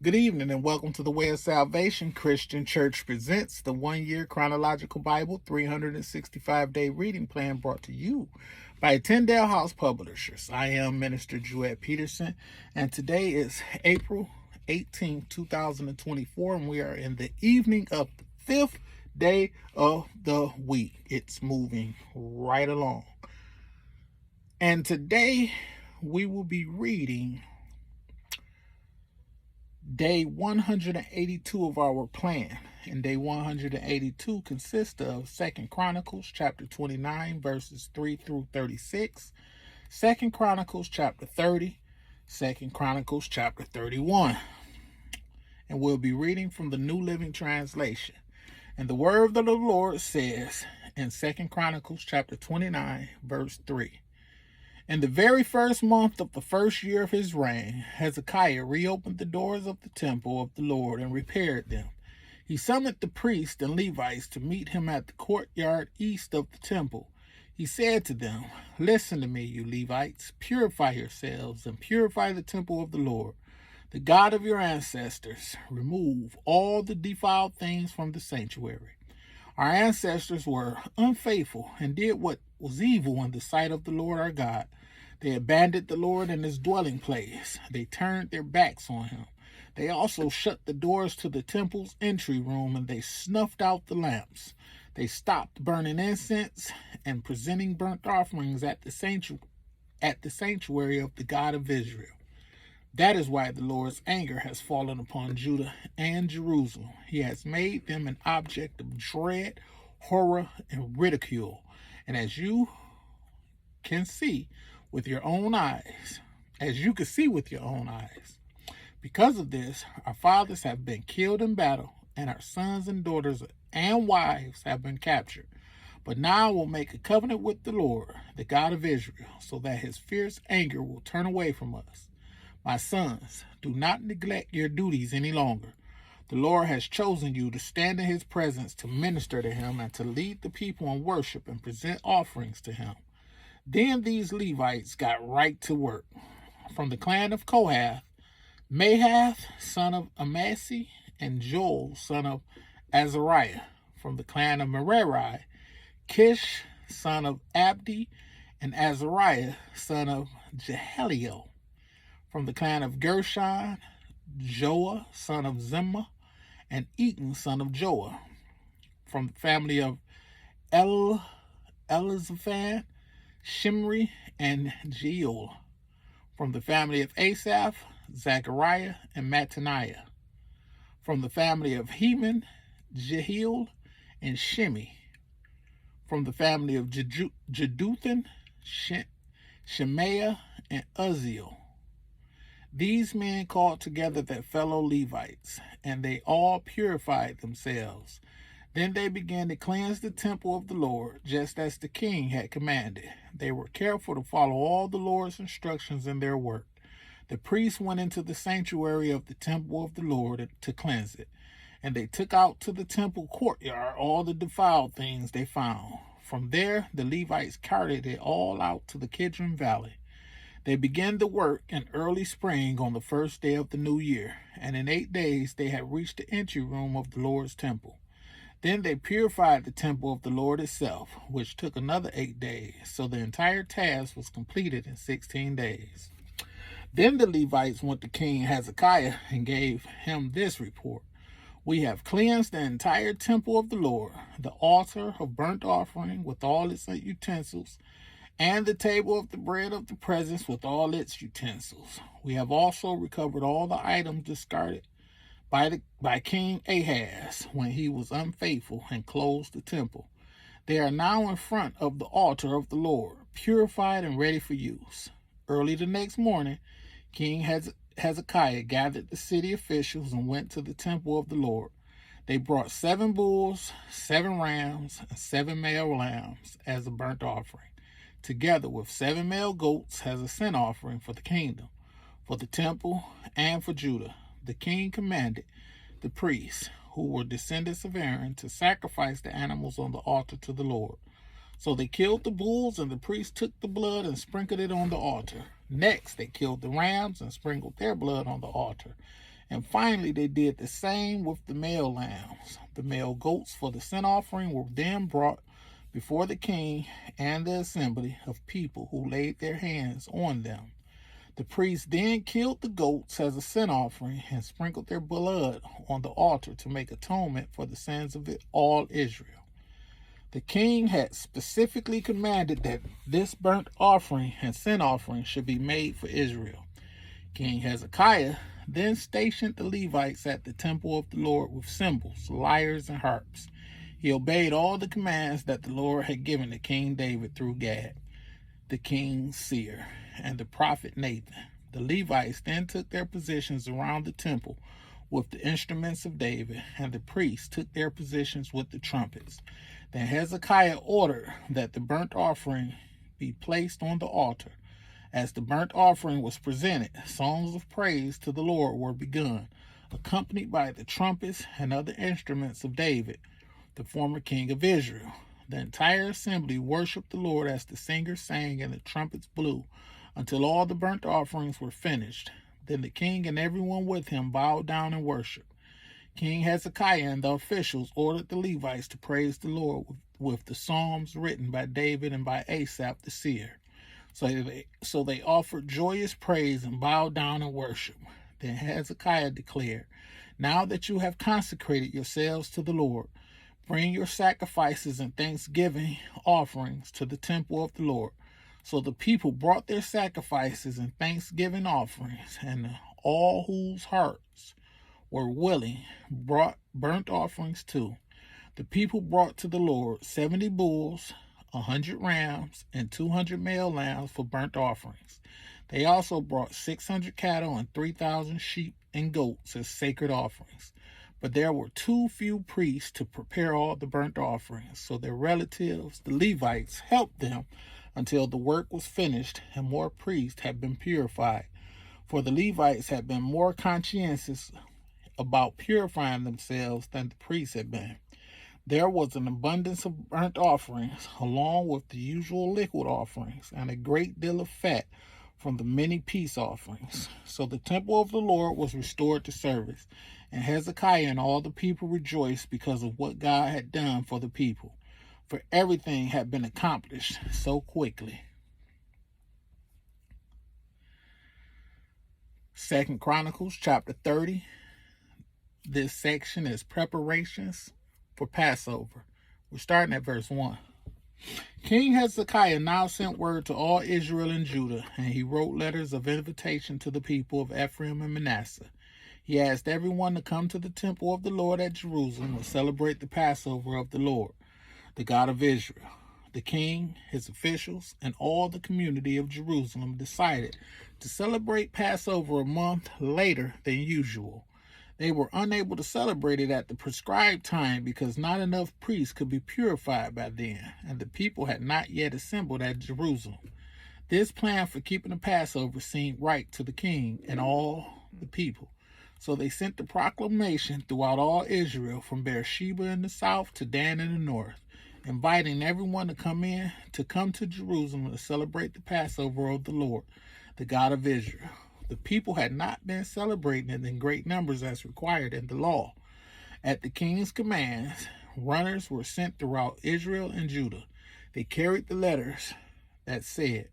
Good evening and welcome to the Way of Salvation Christian Church presents the 1-year Chronological Bible 365-day reading plan brought to you by Tyndale House Publishers. I am Minister Jewett Peterson and today is April 18, 2024 and we are in the evening of the fifth day of the week. It's moving right along. And today we will be reading Day 182 of our plan. And day 182 consists of 2 Chronicles chapter 29 verses 3 through 36, 2 Chronicles chapter 30, 2 Chronicles chapter 31. And we'll be reading from the New Living Translation. And the word of the Lord says in 2 Chronicles chapter 29 verse 3. In the very first month of the first year of his reign, Hezekiah reopened the doors of the temple of the Lord and repaired them. He summoned the priests and Levites to meet him at the courtyard east of the temple. He said to them, "Listen to me, you Levites, purify yourselves and purify the temple of the Lord, the God of your ancestors. Remove all the defiled things from the sanctuary. Our ancestors were unfaithful and did what was evil in the sight of the Lord our God. They abandoned the Lord in his dwelling place. They turned their backs on him. They also shut the doors to the temple's entry room and they snuffed out the lamps. They stopped burning incense and presenting burnt offerings at the sanctuary of the God of Israel. That is why the Lord's anger has fallen upon Judah and Jerusalem. He has made them an object of dread, horror, and ridicule. And as you can see with your own eyes, because of this, our fathers have been killed in battle, and our sons and daughters and wives have been captured. But now I will make a covenant with the Lord, the God of Israel, so that his fierce anger will turn away from us. My sons, do not neglect your duties any longer. The Lord has chosen you to stand in his presence, to minister to him, and to lead the people in worship and present offerings to him." Then these Levites got right to work. From the clan of Kohath, Mahath, son of Amasai, and Joel, son of Azariah. From the clan of Merari, Kish, son of Abdi, and Azariah, son of Jehaleel. From the clan of Gershon, Joah, son of Zimmah, and Etan, son of Joah. From the family of Elizaphan, Shimri, and Jeiel. From the family of Asaph, Zechariah, and Mattaniah. From the family of Heman, Jehiel, and Shimi. From the family of Jeduthun, Shemaiah, and Uzziel. These men called together their fellow Levites, and they all purified themselves. Then they began to cleanse the temple of the Lord, just as the king had commanded. They were careful to follow all the Lord's instructions in their work. The priests went into the sanctuary of the temple of the Lord to cleanse it, and they took out to the temple courtyard all the defiled things they found. From there, the Levites carried it all out to the Kidron Valley. They began the work in early spring on the first day of the new year, and in 8 days they had reached the entry room of the Lord's temple. Then they purified the temple of the Lord itself, which took another 8 days, so the entire task was completed in 16 days. Then the Levites went to King Hezekiah and gave him this report: "We have cleansed the entire temple of the Lord, the altar of burnt offering with all its utensils, and the table of the bread of the presence with all its utensils. We have also recovered all the items discarded by King Ahaz when he was unfaithful and closed the temple. They are now in front of the altar of the Lord, purified and ready for use." Early the next morning, King Hezekiah gathered the city officials and went to the temple of the Lord. They brought 7 bulls, 7 rams, and 7 male lambs as a burnt offering, together with 7 male goats as a sin offering for the kingdom, for the temple, and for Judah. The king commanded the priests, who were descendants of Aaron, to sacrifice the animals on the altar to the Lord. So they killed the bulls, and the priests took the blood and sprinkled it on the altar. Next, they killed the rams and sprinkled their blood on the altar. And finally, they did the same with the male lambs. The male goats for the sin offering were then brought before the king and the assembly of people who laid their hands on them. The priests then killed the goats as a sin offering and sprinkled their blood on the altar to make atonement for the sins of all Israel. The king had specifically commanded that this burnt offering and sin offering should be made for Israel. King Hezekiah then stationed the Levites at the temple of the Lord with cymbals, lyres, and harps. He obeyed all the commands that the Lord had given to King David through Gad, the king's seer, and the prophet Nathan. The Levites then took their positions around the temple with the instruments of David, and the priests took their positions with the trumpets. Then Hezekiah ordered that the burnt offering be placed on the altar. As the burnt offering was presented, songs of praise to the Lord were begun, accompanied by the trumpets and other instruments of David, the former king of Israel. The entire assembly worshiped the Lord as the singers sang and the trumpets blew, until all the burnt offerings were finished. Then the king and everyone with him bowed down and worshiped. King Hezekiah and the officials ordered the Levites to praise the Lord with the psalms written by David and by Asaph the seer. So they offered joyous praise and bowed down and worship. Then Hezekiah declared, "Now that you have consecrated yourselves to the Lord, bring your sacrifices and thanksgiving offerings to the temple of the Lord." So the people brought their sacrifices and thanksgiving offerings, and all whose hearts were willing brought burnt offerings too. The people brought to the Lord 70 bulls, 100 rams, and 200 male lambs for burnt offerings. They also brought 600 cattle and 3,000 sheep and goats as sacred offerings. But there were too few priests to prepare all the burnt offerings, so their relatives, the Levites, helped them until the work was finished and more priests had been purified. For the Levites had been more conscientious about purifying themselves than the priests had been. There was an abundance of burnt offerings, along with the usual liquid offerings, and a great deal of fat from the many peace offerings. So the temple of the Lord was restored to service, and Hezekiah and all the people rejoiced because of what God had done for the people, for everything had been accomplished so quickly. 2 Chronicles chapter 30. This section is preparations for Passover. We're starting at verse 1. King Hezekiah now sent word to all Israel and Judah, and he wrote letters of invitation to the people of Ephraim and Manasseh. He asked everyone to come to the temple of the Lord at Jerusalem and celebrate the Passover of the Lord, the God of Israel. The king, his officials, and all the community of Jerusalem decided to celebrate Passover a month later than usual. They were unable to celebrate it at the prescribed time because not enough priests could be purified by then, and the people had not yet assembled at Jerusalem. This plan for keeping the Passover seemed right to the king and all the people. So they sent the proclamation throughout all Israel, from Beersheba in the south to Dan in the north, inviting everyone to come to Jerusalem to celebrate the Passover of the Lord, the God of Israel. The people had not been celebrating it in great numbers as required in the law. At the king's commands, runners were sent throughout Israel and Judah. They carried the letters that said,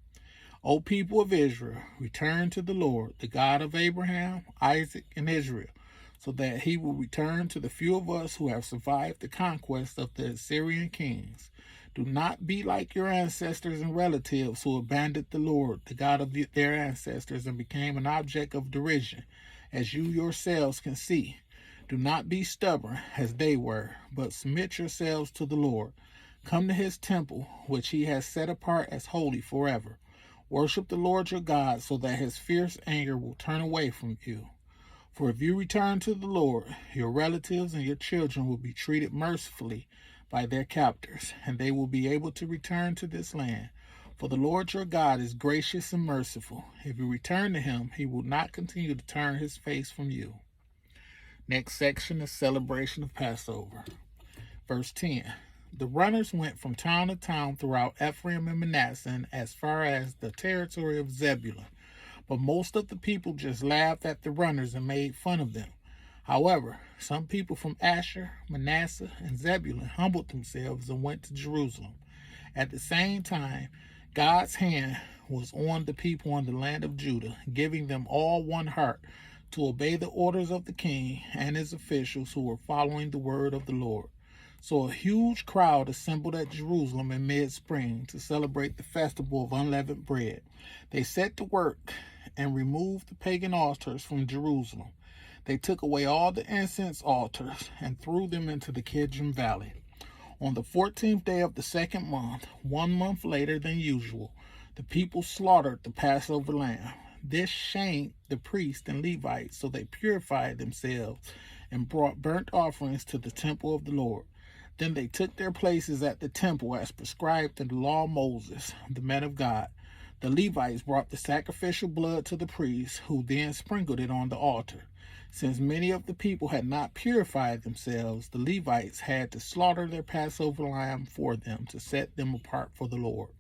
"O people of Israel, return to the Lord, the God of Abraham, Isaac, and Israel, so that he will return to the few of us who have survived the conquest of the Assyrian kings. Do not be like your ancestors and relatives who abandoned the Lord, the God of their ancestors, and became an object of derision, as you yourselves can see. Do not be stubborn as they were, but submit yourselves to the Lord. Come to his temple, which he has set apart as holy forever. Worship the Lord your God, so that his fierce anger will turn away from you. For if you return to the Lord, your relatives and your children will be treated mercifully by their captors, and they will be able to return to this land. For the Lord your God is gracious and merciful. If you return to him, he will not continue to turn his face from you." Next section is celebration of Passover. Verse 10. The runners went from town to town throughout Ephraim and Manasseh, and as far as the territory of Zebulun. but most of the people just laughed at the runners and made fun of them. However, some people from Asher, Manasseh, and Zebulun humbled themselves and went to Jerusalem. At the same time, God's hand was on the people in the land of Judah, giving them all one heart to obey the orders of the king and his officials who were following the word of the Lord. So a huge crowd assembled at Jerusalem in mid-spring to celebrate the festival of unleavened bread. They set to work and removed the pagan altars from Jerusalem. They took away all the incense altars and threw them into the Kidron Valley. On the 14th day of the second month, 1 month later than usual, the people slaughtered the Passover lamb. This shamed the priests and Levites, so they purified themselves and brought burnt offerings to the temple of the Lord. Then they took their places at the temple as prescribed in the law of Moses, the man of God. The Levites brought the sacrificial blood to the priests, who then sprinkled it on the altar. Since many of the people had not purified themselves, the Levites had to slaughter their Passover lamb for them to set them apart for the Lord.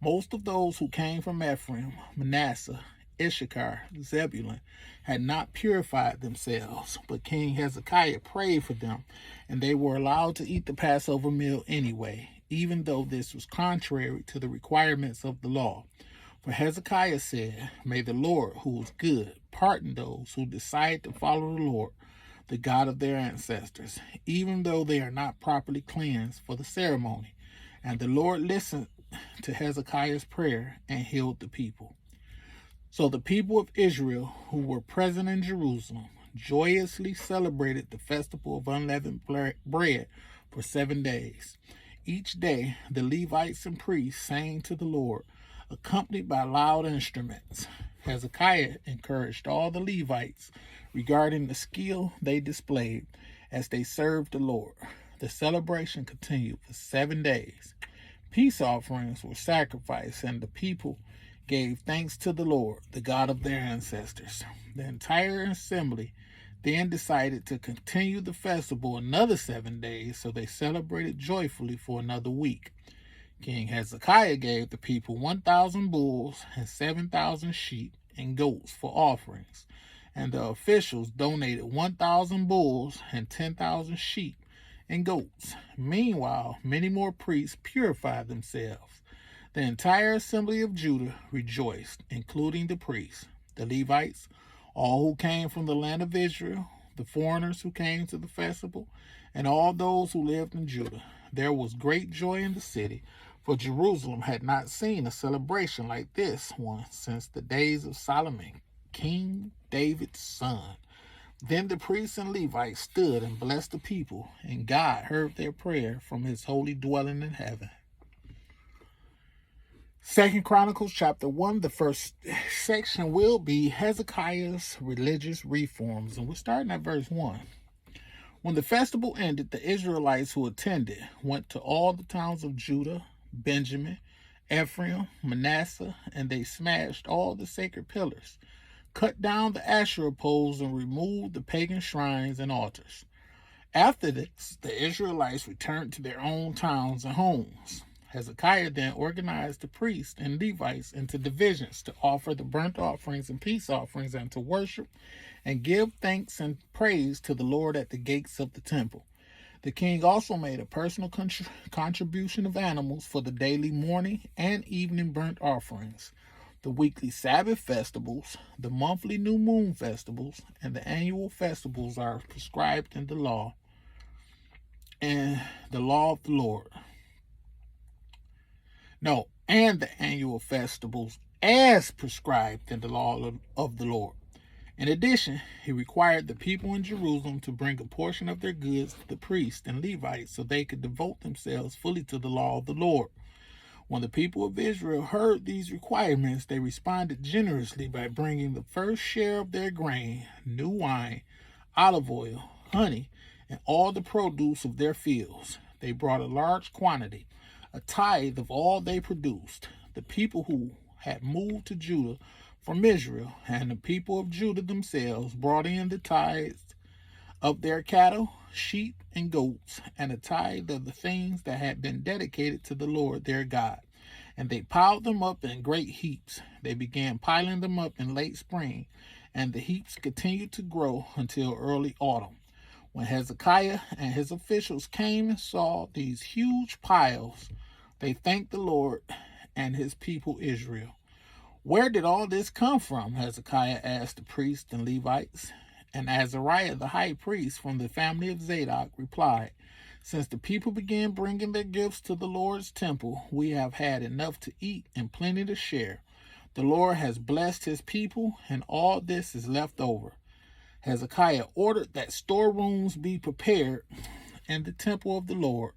Most of those who came from Ephraim, Manasseh, Issachar, Zebulun had not purified themselves, but King Hezekiah prayed for them, and they were allowed to eat the Passover meal anyway, even though this was contrary to the requirements of the law. For Hezekiah said, "May the Lord, who is good, pardon those who decide to follow the Lord, the God of their ancestors, even though they are not properly cleansed for the ceremony." And the Lord listened to Hezekiah's prayer and healed the people. So the people of Israel who were present in Jerusalem joyously celebrated the festival of unleavened bread for 7 days. Each day the Levites and priests sang to the Lord, accompanied by loud instruments. Hezekiah encouraged all the Levites regarding the skill they displayed as they served the Lord. The celebration continued for 7 days. Peace offerings were sacrificed, and the people gave thanks to the Lord, the God of their ancestors. The entire assembly then decided to continue the festival another 7 days, so they celebrated joyfully for another week. King Hezekiah gave the people 1,000 bulls and 7,000 sheep and goats for offerings, and the officials donated 1,000 bulls and 10,000 sheep and goats. Meanwhile, many more priests purified themselves. The entire assembly of Judah rejoiced, including the priests, the Levites, all who came from the land of Israel, the foreigners who came to the festival, and all those who lived in Judah. There was great joy in the city, for Jerusalem had not seen a celebration like this one since the days of Solomon, King David's son. Then the priests and Levites stood and blessed the people, and God heard their prayer from his holy dwelling in heaven. 2 Chronicles chapter 1, the first section will be Hezekiah's religious reforms, and we're starting at verse 1. When the festival ended, the Israelites who attended went to all the towns of Judah, Benjamin, Ephraim, Manasseh, and they smashed all the sacred pillars, cut down the Asherah poles, and removed the pagan shrines and altars. After this, the Israelites returned to their own towns and homes. Hezekiah then organized the priests and Levites into divisions to offer the burnt offerings and peace offerings and to worship and give thanks and praise to the Lord at the gates of the temple. The king also made a personal contribution of animals for the daily morning and evening burnt offerings, the weekly Sabbath festivals, the monthly new moon festivals, and the annual festivals are prescribed in the law and the law of the Lord. And the annual festivals as prescribed in the law of the Lord. In addition, he required the people in Jerusalem to bring a portion of their goods to the priests and Levites so they could devote themselves fully to the law of the Lord. When the people of Israel heard these requirements, they responded generously by bringing the first share of their grain, new wine, olive oil, honey, and all the produce of their fields. They brought a large quantity, a tithe of all they produced. The people who had moved to Judah from Israel and the people of Judah themselves brought in the tithes of their cattle, sheep, and goats, and a tithe of the things that had been dedicated to the Lord their God. And they piled them up in great heaps. They began piling them up in late spring, and the heaps continued to grow until early autumn. When Hezekiah and his officials came and saw these huge piles, they thanked the Lord and his people Israel. Where did all this come from? Hezekiah asked the priests and Levites. And Azariah the high priest from the family of Zadok replied, since the people began bringing their gifts to the Lord's temple, we have had enough to eat and plenty to share. The Lord has blessed his people, and all this is left over. Hezekiah ordered that storerooms be prepared in the temple of the Lord.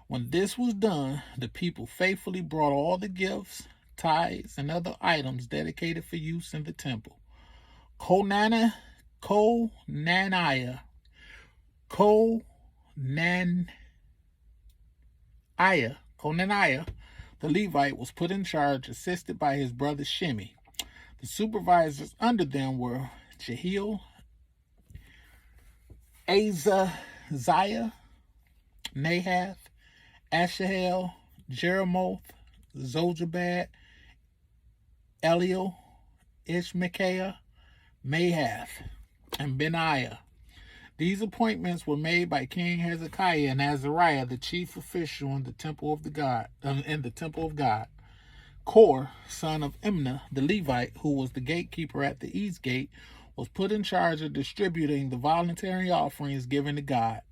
When this was done, the people faithfully brought all the gifts, tithes, and other items dedicated for use in the temple. Conaniah, the Levite, was put in charge, assisted by his brother Shimei. The supervisors under them were Jehiel, Azaziah, Nahath, Ashahel, Jeremoth, Zojabad, Eliel, Ishmachiah, Mahath, and Benaiah. These appointments were made by King Hezekiah and Azariah, the chief official in the temple of God. Kor, son of Imnah, the Levite, who was the gatekeeper at the east gate, was put in charge of distributing the voluntary offerings given to God,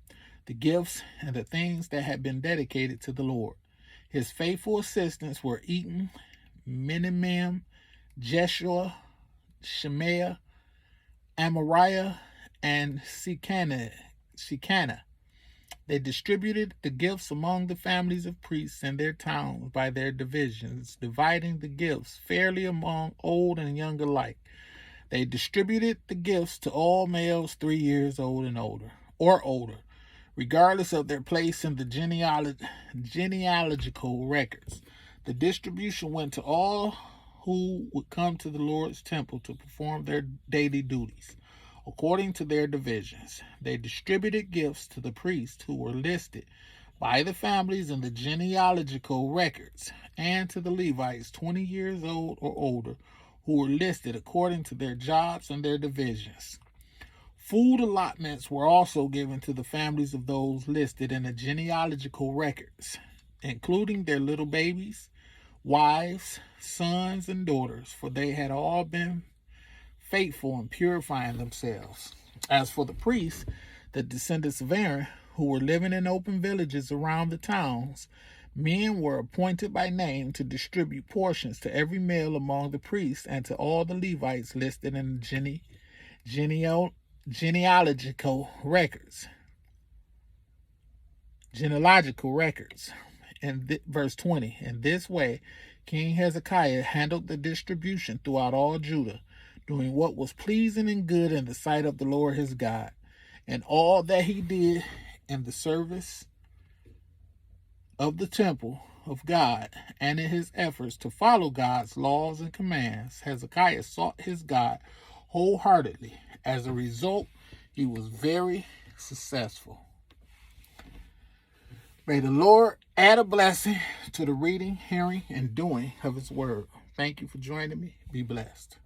the gifts, and the things that had been dedicated to the Lord. His faithful assistants were Etan, Minimim, Jeshua, Shemaiah, Amariah, and Shekinah. They distributed the gifts among the families of priests in their towns by their divisions, dividing the gifts fairly among old and young alike. They distributed the gifts to all males 3 years old and older, regardless of their place in the genealogical records. The distribution went to all who would come to the Lord's temple to perform their daily duties, according to their divisions. They distributed gifts to the priests who were listed by the families in the genealogical records, and to the Levites 20 years old or older, who were listed according to their jobs and their divisions. Food allotments were also given to the families of those listed in the genealogical records, including their little babies, wives, sons, and daughters, for they had all been faithful in purifying themselves. As for the priests, the descendants of Aaron, who were living in open villages around the towns, men were appointed by name to distribute portions to every male among the priests and to all the Levites listed in the genealogical records. In verse 20, in this way, King Hezekiah handled the distribution throughout all Judah, doing what was pleasing and good in the sight of the Lord his God. And all that he did in the service of the temple of God and in his efforts to follow God's laws and commands, Hezekiah sought his God wholeheartedly. As a result, he was very successful. May the Lord add a blessing to the reading, hearing, and doing of his word. Thank you for joining me. Be blessed.